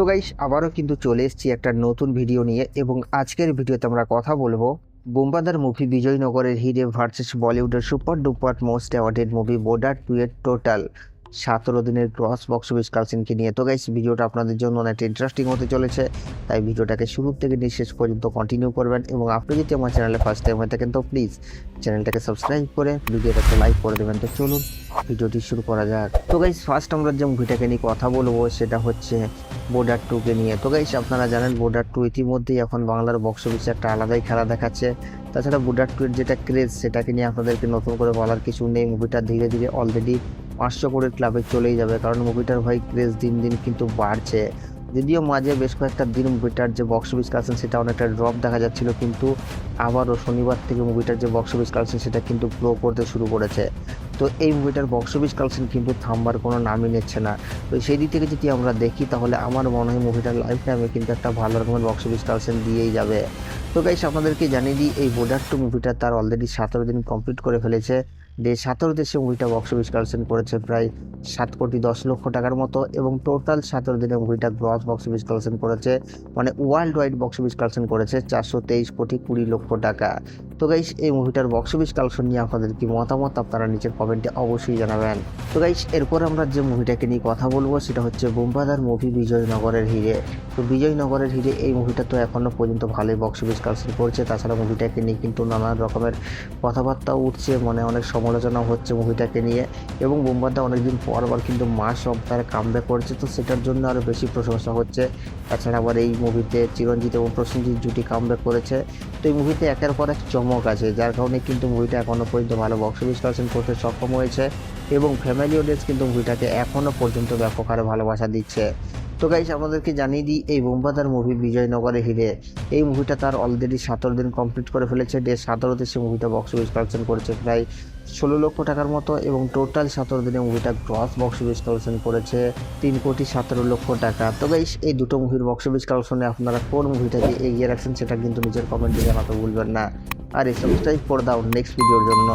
তো গাইস আবারও কিন্তু চলে এসেছি একটা নতুন ভিডিও নিয়ে এবং আজকের ভিডিওতে আমরা কথা বলবো বোমবাদার মুভি বিজয়নগরের হিরে ভার্সেস বলিউডের super duper most awarded movie border 2 এর টোটাল 17 দিনের গ্রস বক্স অফিস কালেকশনকে নিয়ে। তো গাইস ভিডিওটা আপনাদের জন্য অনেক ইন্টারেস্টিং হতে চলেছে, তাই ভিডিওটাকে শুরু থেকে শেষ পর্যন্ত কন্টিনিউ করবেন এবং আপনি যদি আমার চ্যানেলে ফার্স্ট টাইম হয়ে থাকেন তো প্লিজ চ্যানেলটাকে সাবস্ক্রাইব করে ভিডিওটাকে লাইক করে দেবেন। তো চলুন ভিডিওটি শুরু করা যাক। তো গাইস ফার্স্ট আমরা যে মুভিটাকে নিয়ে কথা বলবো সেটা হচ্ছে বর্ডার 2 কে নিয়ে। তো গাইস আপনারা জানেন বর্ডার 2 ইতিমধ্যেই এখন বাংলার বক্স অফিসে একটা আলাদাই খেলা দেখাচ্ছে। তাছাড়া বর্ডার 2 এর যেটা ক্রেজ সেটাকে নিয়ে আপনাদেরকে নতুন করে বলার কিছু নেই। মুভিটা ধীরে ধীরে অলরেডি 500 কোটির ক্লাবে চলেই যাবে, কারণ মুভিটার ভাই ক্রেজ দিন দিন কিন্তু বাড়ছে। যদিও মাঝে বেশ কয়েকটা দিন মুভিটার যে বক্স অফিস কালেকশন সেটা অনেকটা ড্রপ দেখা যাচ্ছিল, কিন্তু আবারও শনিবার থেকে মুভিটার যে বক্স অফিস কালেকশন সেটা কিন্তু গ্রো করতে শুরু করেছে। তো এই মুভিটার বক্স অফিস কালেকশন কিন্তু থামবার কোনো নামই নিচ্ছে না। তো সেই দিক থেকে যদি আমরা দেখি তাহলে আমার মনে হয় মুভিটার লাইফ টাইমে কিন্তু একটা ভালো রকমের বক্স অফিস কালেকশন দিয়েই যাবে। তো গাইস আপনাদেরকে জানিয়ে দিই এই বর্ডার 2 মুভিটা তার অলরেডি 17 দিন কমপ্লিট করে ফেলেছে। 17 দেশে মুভিটা বক্স অফিস কালেকশন করেছে প্রায় 7,10,00,000 টাকার মতো এবং টোটাল 17 দিনে মুভিটা গ্রস বক্স অফিস কালেকশন করেছে, মানে world wide box office collection করেছে 423,20,00,000 টাকা। তো গাইস এই মুভিটার বক্স অফিস কালেকশন নিয়ে আপনাদের কি মতামত আপনারা নিচের কমেন্টে অবশ্যই জানাবেন। তো গাইস এরপর আমরা যে মুভিটাকে নিয়ে কথা বলবো সেটা হচ্ছে বোমবাদার মুভি বিজয়নগরের হিরে। তো বিজয়নগরের হিরে এই মুভিটা তো এখনও পর্যন্ত ভালোই বক্স অফিস কালেকশন করছে। তাছাড়া মুভিটাকে নিয়ে কিন্তু নানান রকমের কথাবার্তা উঠছে, মানে অনেক সমালোচনা হচ্ছে মুভিটাকে নিয়ে এবং বোমবাদা অনেকদিন পর আবার কিন্তু মাস অফ তার কামব্যাক করেছে, তো সেটার জন্য আরও বেশি প্রশংসা হচ্ছে। তাছাড়া আবার এই মুভিতে চিরঞ্জিত এবং প্রসেনজিৎ জুটি কামব্যাক করেছে। তো এই মুভিতে একের পর এক চমক আছে, যার কারণে কিন্তু মুভিটা এখনও পর্যন্ত ভালো বক্স অফিস কালেকশন করতে সক্ষম হয়েছে এবং ফ্যামিলি অডিয়েন্স কিন্তু মুভিটাকে এখনও পর্যন্ত ব্যাপক হারে ভালোবাসা দিচ্ছে। তো গাইস আমাদেরকে জানিয়ে দিই এই বোমবাদার মুভি বিজয়নগরে হিরে এই মুভিটা তার অলরেডি 17 দিন কমপ্লিট করে ফেলেছে। 17 দেশে মুভিটা বক্স অফিস কালেকশন করেছে প্রায় 16,00,000 টাকার মতো এবং টোটাল 17 দিনে মুভিটা গ্রস বক্স অফিস কালেকশন করেছে 3,17,00,000 টাকা। তো গাইস এই দুটো মুভির বক্স অফিস কালেকশনে আপনারা কোন মুভিটাকে এগিয়ে রাখছেন সেটা কিন্তু নিজের কমেন্টে জানাতে ভুলবেন না, আর সাবস্ক্রাইব করে দাও নেক্সট ভিডিওর জন্য।